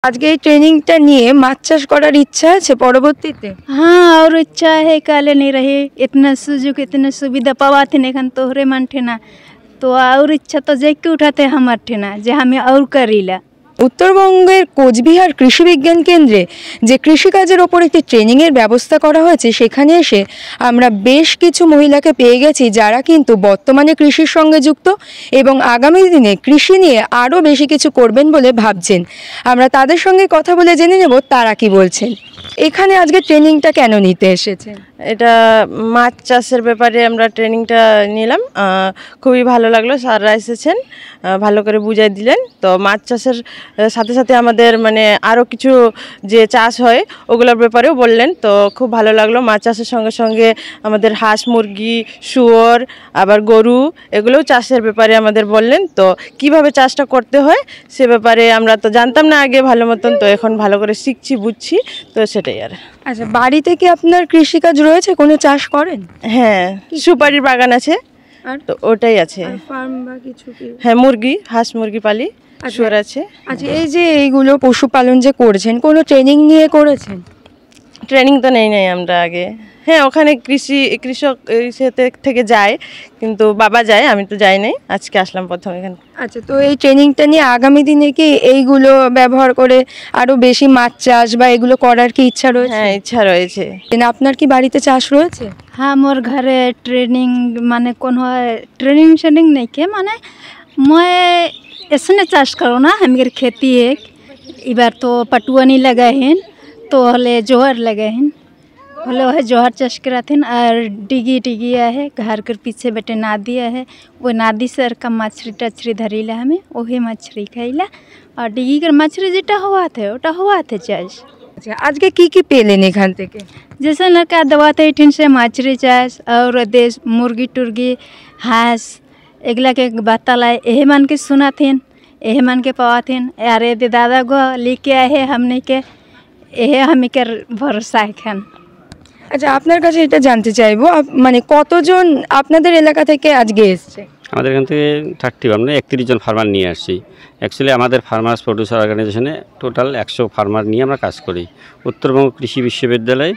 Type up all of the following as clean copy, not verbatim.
আজকে এই ট্রেনিংটা নিয়ে মাছ চাষ করার ইচ্ছা আছে পরবর্তীতে? हाँ और इच्छा है काले नहीं रहे इतना सुजुक इतना सुविधा पावा थे नेखन तोहरे मन ठेना तो और इच्छा तो जेके उठाते हमार ठेना जे हमें और करीला। উত্তরবঙ্গের কোচবিহার কৃষি বিজ্ঞান কেন্দ্রে যে কৃষিকাজের ওপর একটি ট্রেনিংয়ের ব্যবস্থা করা হয়েছে, সেখানে এসে আমরা বেশ কিছু মহিলাকে পেয়ে গেছি যারা কিন্তু বর্তমানে কৃষির সঙ্গে যুক্ত এবং আগামী দিনে কৃষি নিয়ে আরও বেশি কিছু করবেন বলে ভাবছেন। আমরা তাদের সঙ্গে কথা বলে জেনে নেব তারা কি বলছেন। এখানে আজকে ট্রেনিংটা কেন নিতে এসেছেন? এটা মাছ চাষের ব্যাপারে আমরা ট্রেনিংটা নিলাম, খুবই ভালো লাগলো। স্যাররা এসেছেন, ভালো করে বুঝাই দিলেন। তো মাছ চাষের সাথে সাথে আমাদের মানে আরও কিছু যে চাষ হয় ওগুলোর ব্যাপারেও বললেন, তো খুব ভালো লাগলো। মাছ চাষের সঙ্গে সঙ্গে আমাদের হাঁস মুরগি শুয়োর আবার গরু এগুলোও চাষের ব্যাপারে আমাদের বললেন। তো কিভাবে চাষটা করতে হয় সে ব্যাপারে আমরা তো জানতাম না আগে ভালো মতন, তো এখন ভালো করে শিখছি বুঝছি, তো সেটাই আর। আচ্ছা, বাড়িতে কি আপনার কৃষিকাজ রয়েছে? কোনো চাষ করেন? হ্যাঁ, সুপারির বাগান আছে, আর তো ওটাই আছে। ফার্ম বা কিছু কি? হ্যাঁ, মুরগি হাঁস মুরগি পালি, শুয়োর আছে। আচ্ছা, এই যে এইগুলো পশুপালন যে করেছেন, কোনো ট্রেনিং নিয়ে করেছেন? ট্রেনিং তো নেই আমরা আগে। হ্যাঁ, ওখানে কৃষক ইসেতে থেকে যায়, কিন্তু বাবা যায়, আমি তো যাই নাই, আজকে আসলাম প্রথম এখানে। আচ্ছা, তো এই ট্রেনিংটা নিয়ে আগামী দিনে কি এইগুলো ব্যবহার করে আরো বেশি মাছ চাষ বা এগুলো করার কি ইচ্ছা রয়েছে? হ্যাঁ, ইচ্ছা রয়েছে। আপনার কি বাড়িতে চাষ রয়েছে? हाँ मोर घरे ट्रेनिंग माने कौन हो ट्रेनिंग शेनिंग नहीं के माने मैं ऐसने चाष करो ना हमारे खेती है। इबार तो पटुआ नहीं लगाए हैं तो हले जोहर लगाए हैं, हले वह जोहर चाष कराथिन और डिगी है घर के पीछे बेटे नादी है, वो नादी से का मछली टछली धरीला हमें वही मछली खाइला और डिगी कर मछली जेटा हुआ थे चाष। আচ্ছা, আজকে কি কি পেলেন এখান থেকে? जैसे लड़का दवा थे ठिन से मछली चाष और देश मुर्गी टुर्गी हांस एगला के बताला यही मन के सुना थिन यही मन के पावा थिन। अरे दे दादा गो लेके आए है हमने के यही हम के भरोसा है। আচ্ছা, আপনার কাছে এটা জানতে চাইবো মানে কতজন আপনাদের এলাকা থেকে আজকে এসছে? আমাদের এখান থেকে 31 মানে 31 জন ফার্মার নিয়ে আসছি। অ্যাকচুয়ালি আমাদের ফার্মার্স প্রডিউসার অর্গানাইজেশনে টোটাল 100 ফার্মার নিয়ে আমরা কাজ করি। উত্তরবঙ্গ কৃষি বিশ্ববিদ্যালয়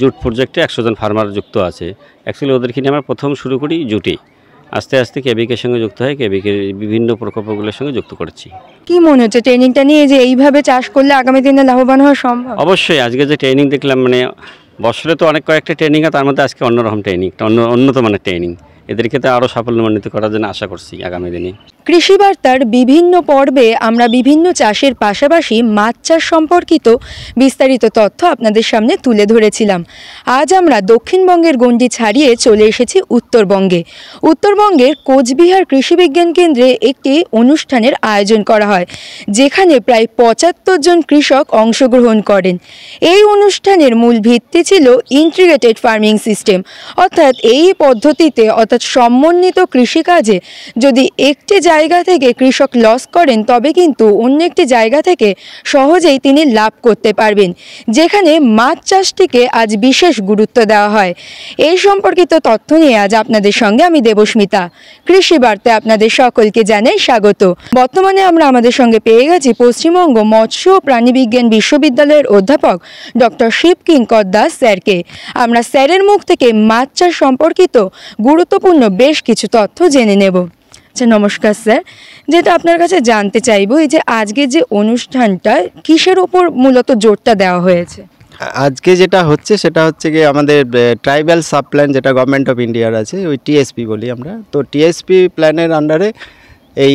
জুট প্রজেক্টে 100 জন ফার্মার যুক্ত আছে। অ্যাকচুয়ালি ওদেরকে নিয়ে আমরা প্রথম শুরু করি জুটে, আস্তে আস্তে কেবিকের সঙ্গে যুক্ত হয়, কেবিকে বিভিন্ন প্রকল্পগুলোর সঙ্গে যুক্ত করছি। কি মনে হচ্ছে ট্রেনিংটা নিয়ে যে এইভাবে চাষ করলে আগামী দিনে লাভবান হওয়া সম্ভব? অবশ্যই আজকে যে ট্রেনিং দেখলাম, মানে বছরে তো অনেক কয়েকটা ট্রেনিং হয়, তার মধ্যে আজকে অন্যরকম ট্রেনিং, উন্নত মানের ট্রেনিং। এদেরকে তো আরও সাফল্যমণ্ডিত করার জন্য আশা করছি আগামী দিনে। কৃষি বার্তার বিভিন্ন পর্বে আমরা বিভিন্ন চাষের পাশাপাশি মাছ চাষ সম্পর্কিত বিস্তারিত তথ্য আপনাদের সামনে তুলে ধরেছিলাম। আজ আমরা দক্ষিণবঙ্গের গণ্ডি ছাড়িয়ে চলে এসেছি উত্তরবঙ্গে। উত্তরবঙ্গের কোচবিহার কৃষি বিজ্ঞান কেন্দ্রে একটি অনুষ্ঠানের আয়োজন করা হয়, যেখানে প্রায় 75 জন কৃষক অংশগ্রহণ করেন। এই অনুষ্ঠানের মূল ভিত্তি ছিল ইন্টিগ্রেটেড ফার্মিং সিস্টেম, অর্থাৎ এই পদ্ধতিতে সমন্বিত কৃষিকাজে যদি একটি জায়গা থেকে কৃষক লস করেন তবে কিন্তু অন্য একটি জায়গা থেকে সহজেই তিনি লাভ করতে পারবেন, যেখানে মাছ চাষটিকে আজ বিশেষ গুরুত্ব দেওয়া হয়। এই সম্পর্কিত তথ্য নিয়ে আজ আপনাদের সঙ্গে আমি দেবস্মিতা। কৃষি বার্তায় আপনাদের সকলকে জানাই স্বাগত। বর্তমানে আমরা আমাদের সঙ্গে পেয়ে গেছি পশ্চিমবঙ্গ মৎস্য ও প্রাণীবিজ্ঞান বিশ্ববিদ্যালয়ের অধ্যাপক ডক্টর শিব কিঙ্কর দাস স্যারকে। আমরা স্যারের মুখ থেকে মাছ চাষ সম্পর্কিত গুরুত্বপূর্ণ বেশ কিছু তথ্য জেনে নেব। আচ্ছা, নমস্কার স্যার। যেটা আপনার কাছে জানতে চাইবো, এই যে আজকে যে অনুষ্ঠানটা কিসের ওপর মূলত জোরটা দেওয়া হয়েছে? আজকে যেটা হচ্ছে সেটা হচ্ছে কি আমাদের ট্রাইবাল সাব প্ল্যান যেটা গভর্নমেন্ট অফ ইন্ডিয়ার আছে, ওই টিএসপি বলি আমরা। তো টিএসপি প্ল্যানের আন্ডারে এই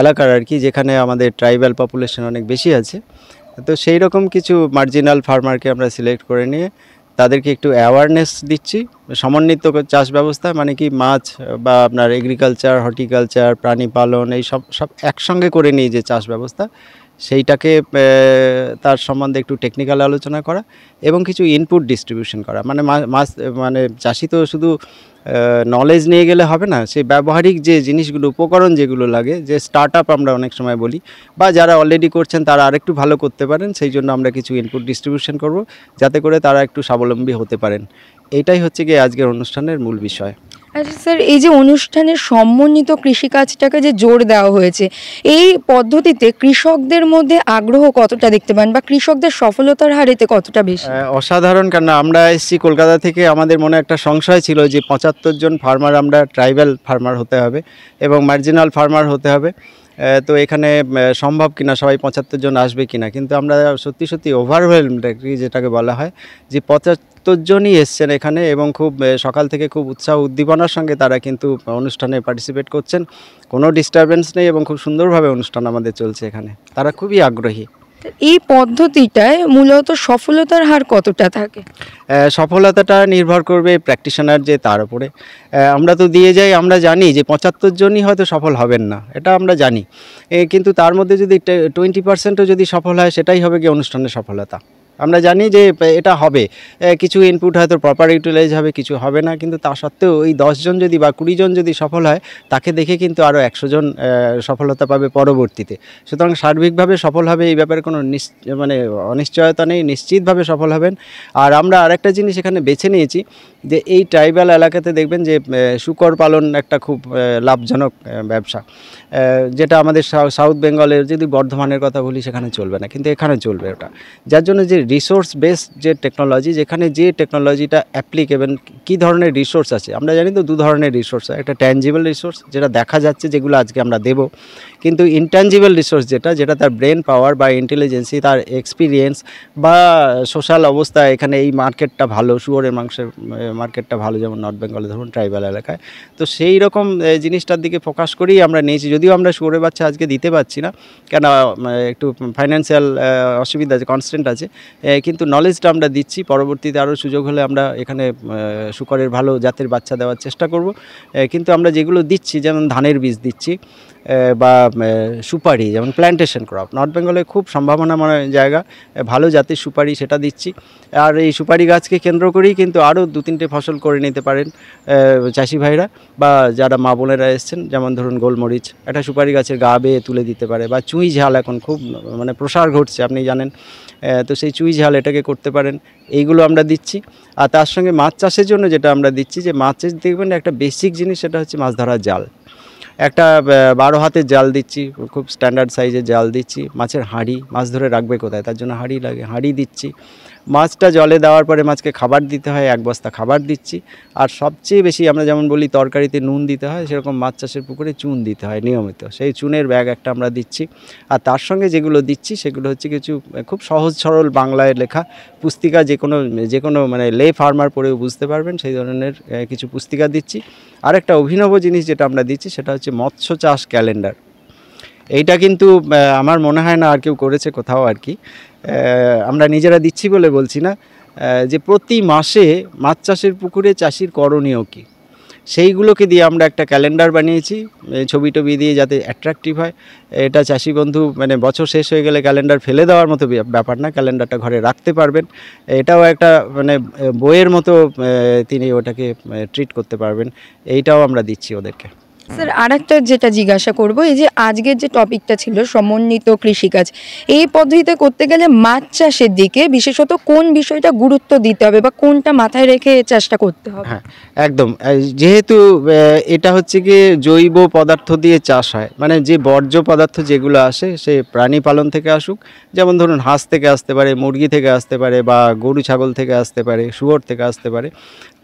এলাকার আর কি, যেখানে আমাদের ট্রাইবাল পপুলেশন অনেক বেশি আছে, তো সেই রকম কিছু মার্জিনাল ফার্মারকে আমরা সিলেক্ট করে নিয়ে তাদেরকে একটু অ্যাওয়ারনেস দিচ্ছি সমন্বিত চাষ ব্যবস্থা, মানে কি মাছ বা আপনার এগ্রিকালচার, হর্টিকালচার, প্রাণী পালন, এই সব একসঙ্গে করে নিয়ে যে চাষ ব্যবস্থা, সেইটাকে তার সম্বন্ধে একটু টেকনিক্যাল আলোচনা করা এবং কিছু ইনপুট ডিস্ট্রিবিউশন করা। মানে চাষি তো শুধু নলেজ নিয়ে গেলে হবে না, সেই ব্যবহারিক যে জিনিসগুলো, উপকরণ যেগুলো লাগে, যে স্টার্ট আপ আমরা অনেক সময় বলি, বা যারা অলরেডি করছেন তারা আরেকটু ভালো করতে পারেন, সেই জন্য আমরা কিছু ইনপুট ডিস্ট্রিবিউশন করব, যাতে করে তারা একটু স্বাবলম্বী হতে পারেন। এইটাই হচ্ছে গিয়ে আজকের অনুষ্ঠানের মূল বিষয়। আচ্ছা স্যার, এই যে অনুষ্ঠানের সমন্বিত কৃষিকাজটাকে যে জোর দেওয়া হয়েছে, এই পদ্ধতিতে কৃষকদের মধ্যে আগ্রহ কতটা দেখতে পান বা কৃষকদের সফলতার হারেতে কতটা বেশি? অসাধারণ, কারণ আমরা এসেছি কলকাতা থেকে, আমাদের মনে একটা সংশয় ছিল যে 75 জন ফার্মার আমরা ট্রাইবাল ফার্মার হতে হবে এবং মার্জিনাল ফার্মার হতে হবে। তো এখানে সম্ভব কিনা সবাই 75 জন আসবে কিনা, কিন্তু আমরা সত্যি সত্যি ওভারওয়েলমড যেটাকে বলা হয়, যে 75 জনই এসছেন এখানে এবং খুব সকাল থেকে খুব উৎসাহ উদ্দীপনার সঙ্গে তারা কিন্তু অনুষ্ঠানে পার্টিসিপেট করছেন। কোনো ডিস্টারবেন্স নেই এবং খুব সুন্দরভাবে অনুষ্ঠান আমাদের চলছে এখানে, তারা খুবই আগ্রহী। এই পদ্ধতিটায় মূলত সফলতার হার কতটা থাকে? সফলতাটা নির্ভর করবে প্র্যাকটিশনার যে তার উপরে। আমরা তো দিয়ে যাই, আমরা জানি যে 75 জনই হয়তো সফল হবেন না, এটা আমরা জানি, কিন্তু তার মধ্যে যদি 20%ও যদি সফল হয় সেটাই হবে গিয়ে অনুষ্ঠানের সফলতা। আমরা জানি যে এটা হবে, কিছু ইনপুট হয়তো প্রপার ইউটিলাইজ হবে, কিছু হবে না, কিন্তু তা সত্ত্বেও ওই 10 জন যদি বা 20 জন যদি সফল হয়, তাকে দেখে কিন্তু আরও 100 জন সফলতা পাবে পরবর্তীতে। সুতরাং সার্বিকভাবে সফল হবে এই ব্যাপারে কোনো মানে অনিশ্চয়তা নেই, নিশ্চিতভাবে সফল হবেন। আর আমরা আরেকটা জিনিস এখানে বেছে নিয়েছি যে এই ট্রাইবাল এলাকাতে দেখবেন যে শূকর পালন একটা খুব লাভজনক ব্যবসা, যেটা আমাদের সাউথ বেঙ্গলের যদি বর্ধমানের কথা বলি সেখানে চলবে না, কিন্তু এখানে চলবে ওটা। যার জন্য যে রিসোর্স বেসড যে টেকনোলজি, যেখানে যে টেকনোলজিটা অ্যাপ্লিকেবল, কী ধরনের রিসোর্স আছে আমরা জানি তো, 2 ধরনের রিসোর্স, একটা ট্যাঞ্জিবল রিসোর্স যেটা দেখা যাচ্ছে, যেগুলো আজকে আমরা দেব, কিন্তু ইনট্যাঞ্জিবল রিসোর্স যেটা তার ব্রেন পাওয়ার বা ইন্টেলিজেন্সি, তার এক্সপিরিয়েন্স বা সোশ্যাল অবস্থা। এখানে এই মার্কেটটা ভালো, শুয়োরের মাংসের মার্কেটটা ভালো, যেমন নর্থ বেঙ্গলে ধরুন ট্রাইবাল এলাকায়, তো সেই রকম জিনিসটার দিকে ফোকাস করেই আমরা নিয়েছি। যদিও আমরা শুয়োরের বাচ্চা আজকে দিতে পারছি না, কেন একটু ফাইন্যান্সিয়াল অসুবিধা আছে, কনস্ট্যান্ট আছে, কিন্তু নলেজটা আমরা দিচ্ছি। পরবর্তীতে আরও সুযোগ হলে আমরা এখানে শূকরের ভালো জাতের বাচ্চা দেওয়ার চেষ্টা করব। কিন্তু আমরা যেগুলো দিচ্ছি, যেমন ধানের বীজ দিচ্ছি বা সুপারি, যেমন প্ল্যান্টেশন ক্রপ, নর্থ বেঙ্গলে খুব সম্ভাবনাময় জায়গা, ভালো জাতের সুপারি সেটা দিচ্ছি। আর এই সুপারি গাছকে কেন্দ্র করেই কিন্তু আরও 2-3টে ফসল করে নিতে পারেন চাষি ভাইরা বা যারা মা বোনেরা এসছেন, যেমন ধরুন গোলমরিচ একটা সুপারি গাছের গা বেয়ে তুলে দিতে পারে, বা চুঁই ঝাল এখন খুব মানে প্রসার ঘটছে আপনি জানেন, তো সেই চুঁই ঝাল এটাকে করতে পারেন, এইগুলো আমরা দিচ্ছি। আর তার সঙ্গে মাছ চাষের জন্য যেটা আমরা দিচ্ছি, যে মাছের দেখবেন একটা বেসিক জিনিস, সেটা হচ্ছে মাছ ধরার জাল। একটা 12 হাতের জাল দিচ্ছি, খুব স্ট্যান্ডার্ড সাইজের জাল দিচ্ছি। মাছের হাঁড়ি, মাছ ধরে রাখবে কোথায়, তার জন্য হাঁড়ি লাগে, হাঁড়ি দিচ্ছি। মাছটা জলে দেওয়ার পরে মাছকে খাবার দিতে হয়, 1 বস্তা খাবার দিচ্ছি। আর সবচেয়ে বেশি আমরা যেমন বলি তরকারিতে নুন দিতে হয়, সেরকম মাছ চাষের পুকুরে চুন দিতে হয় নিয়মিত, সেই চুনের ব্যাগ একটা আমরা দিচ্ছি। আর তার সঙ্গে যেগুলো দিচ্ছি সেগুলো হচ্ছে কিছু খুব সহজ সরল বাংলায় লেখা পুস্তিকা, যে কোনো মানে লে ফার্মার পড়েও বুঝতে পারবেন সেই ধরনের কিছু পুস্তিকা দিচ্ছি। আর একটা অভিনব জিনিস যেটা আমরা দিচ্ছি সেটা হচ্ছে মৎস্য চাষ ক্যালেন্ডার। এইটা কিন্তু আমার মনে হয় না আর কেউ করেছে কোথাও আর কি, আমরা নিজেরা দিচ্ছি বলে বলছি না, যে প্রতি মাসে মাছ চাষের পুকুরে চাষির করণীয় কী, সেইগুলোকে দিয়ে আমরা একটা ক্যালেন্ডার বানিয়েছি, ছবি টবি দিয়ে, যাতে অ্যাট্রাকটিভ হয়। এটা চাষি বন্ধু মানে বছর শেষ হয়ে গেলে ক্যালেন্ডার ফেলে দেওয়ার মতো ব্যাপার না, ক্যালেন্ডারটা ঘরে রাখতে পারবেন। এটাও একটা মানে বইয়ের মতো তিনি ওটাকে ট্রিট করতে পারবেন, এইটাও আমরা দিচ্ছি ওদেরকে। স্যার, আরেকটা যেটা জিজ্ঞাসা করব, এই যে আজকের যে টপিকটা ছিল সমন্বিত কৃষিকাজ, এই পদ্ধতিতে করতে গেলে মাছ চাষের দিকে বিশেষত কোন বিষয়টা গুরুত্ব দিতে হবে বা কোনটা মাথায় রেখে চাষটা করতে হবে? হ্যাঁ, একদম। যেহেতু এটা হচ্ছে গিয়ে জৈব পদার্থ দিয়ে চাষ হয়, মানে যে বর্জ্য পদার্থ যেগুলো আসে সে প্রাণী পালন থেকে আসুক, যেমন ধরুন হাঁস থেকে আসতে পারে, মুরগি থেকে আসতে পারে, বা গরু ছাগল থেকে আসতে পারে, শুয়োর থেকে আসতে পারে,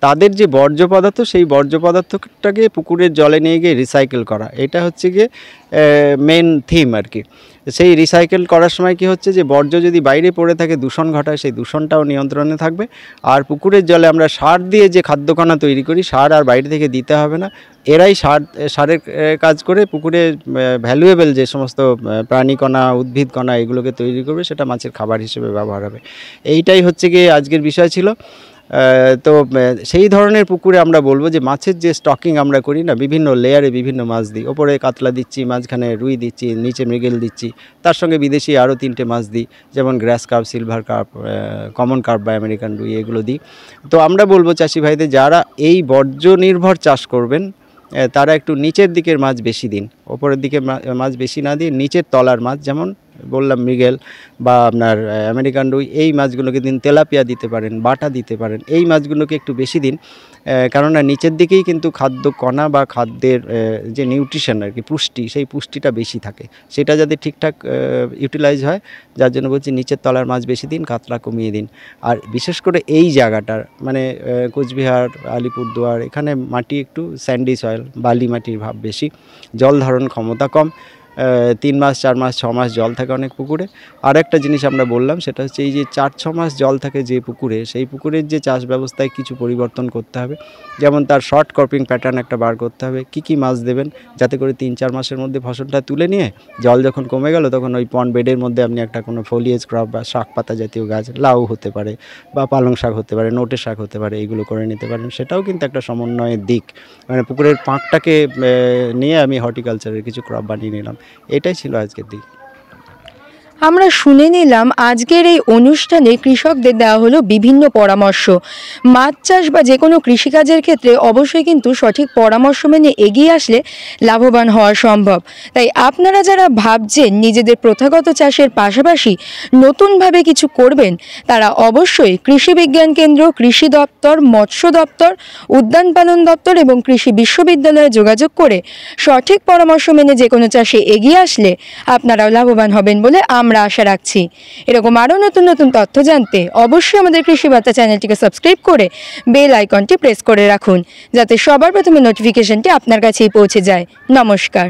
তাদের যে বর্জ্য পদার্থ, সেই বর্জ্য পদার্থটাকে পুকুরের জলে নিয়ে গিয়ে রিসাইকেল করা, এটা হচ্ছে গিয়ে মেন থিম আর কি। সেই রিসাইকেল করার সময় কি হচ্ছে, যে বর্জ্য যদি বাইরে পড়ে থাকে দূষণ ঘটায়, সেই দূষণটাও নিয়ন্ত্রণে থাকবে। আর পুকুরের জলে আমরা সার দিয়ে যে খাদ্যকণা তৈরি করি, সার আর বাইরে থেকে দিতে হবে না, এরাই সারের কাজ করে পুকুরে ভ্যালুয়েবল যে সমস্ত প্রাণীকণা, উদ্ভিদকণা এগুলোকে তৈরি করবে, সেটা মাছের খাবার হিসেবে ব্যবহার হবে। এইটাই হচ্ছে গিয়ে আজকের বিষয় ছিল। তো সেই ধরনের পুকুরে আমরা বলবো যে মাছের যে স্টকিং আমরা করি না, বিভিন্ন লেয়ারে বিভিন্ন মাছ দিই, ওপরে কাতলা দিচ্ছি, মাঝখানে রুই দিচ্ছি, নিচে মৃগেল দিচ্ছি, তার সঙ্গে বিদেশি আরও 3টে মাছ দিই, যেমন গ্রাস carp, silver carp, common carp বা আমেরিকান রুই, এগুলো দিই। তো আমরা বলবো চাষি ভাইদের, যারা এই বর্জ্য নির্ভর চাষ করবেন তারা একটু নিচের দিকের মাছ বেশি দিন, ওপরের দিকে মাছ বেশি না দিয়ে নিচের তলার মাছ, যেমন বললাম মৃগেল বা আপনার আমেরিকান রুই, এই মাছগুলোকে দিন। তেলাপিয়া দিতে পারেন, বাটা দিতে পারেন, এই মাছগুলোকে একটু বেশি দিন। কেননা নিচের দিকেই কিন্তু খাদ্য কণা বা খাদ্যের যে নিউট্রিশন আর কি, পুষ্টি, সেই পুষ্টিটা বেশি থাকে। সেটা যাতে ঠিকঠাক ইউটিলাইজ হয়, যার জন্য বলছি নিচের তলার মাছ বেশি দিন, কাতলা কমিয়ে দিন। আর বিশেষ করে এই জায়গাটার মানে কোচবিহার, আলিপুরদুয়ার, এখানে মাটি একটু স্যান্ডি সয়েল, বালি মাটির ভাব বেশি, জল ধারণ ক্ষমতা কম। 3 মাস 4 মাস 6 মাস জল থাকে অনেক পুকুরে। আর একটা জিনিস আমরা বললাম, সেটা হচ্ছে এই যে 4-6 মাস জল থাকে যে পুকুরে, সেই পুকুরের যে চাষ ব্যবস্থায় কিছু পরিবর্তন করতে হবে। যেমন তার শর্ট ক্রপিং প্যাটার্ন একটা বার করতে হবে, কী মাছ দেবেন যাতে করে 3-4 মাসের মধ্যে ফসলটা তুলে নিয়ে জল যখন কমে গেল তখন ওই পন্ড বেডের মধ্যে আপনি একটা কোনো ফোলিয়েজ ক্রপ বা শাক পাতা জাতীয় গাছ, লাউ হতে পারে বা পালং শাক হতে পারে, নোটে শাক হতে পারে, এইগুলো করে নিতে পারেন। সেটাও কিন্তু একটা সমন্বয়ের দিক। মানে পুকুরের পাঁকটাকে নিয়ে আমি হর্টিকালচারের কিছু ক্রপ বানিয়ে নিলাম। এটাই ছিল আজকের দিক। আমরা শুনে নিলাম আজকের এই অনুষ্ঠানে কৃষকদের দেওয়া হলো বিভিন্ন পরামর্শ। মাছ চাষ বা যে কোনো কৃষিকাজের ক্ষেত্রে অবশ্যই কিন্তু সঠিক পরামর্শ মেনে এগিয়ে আসলে লাভবান হওয়া সম্ভব। তাই আপনারা যারা ভাবছেন নিজেদের প্রথাগত চাষের পাশাপাশি নতুনভাবে কিছু করবেন, তারা অবশ্যই কৃষি বিজ্ঞান কেন্দ্র, কৃষি দপ্তর, মৎস্য দপ্তর, উদ্যান পালন দপ্তর এবং কৃষি বিশ্ববিদ্যালয়ে যোগাযোগ করে সঠিক পরামর্শ মেনে যে কোনো চাষে এগিয়ে আসলে আপনারাও লাভবান হবেন বলে আমরা আশা রাখছি। এরকম আরও নতুন নতুন তথ্য জানতে অবশ্যই আমাদের কৃষি বার্তা চ্যানেলটিকে সাবস্ক্রাইব করে বেল আইকনটি প্রেস করে রাখুন, যাতে সবার প্রথমে নোটিফিকেশনটি আপনার কাছেই পৌঁছে যায়। নমস্কার।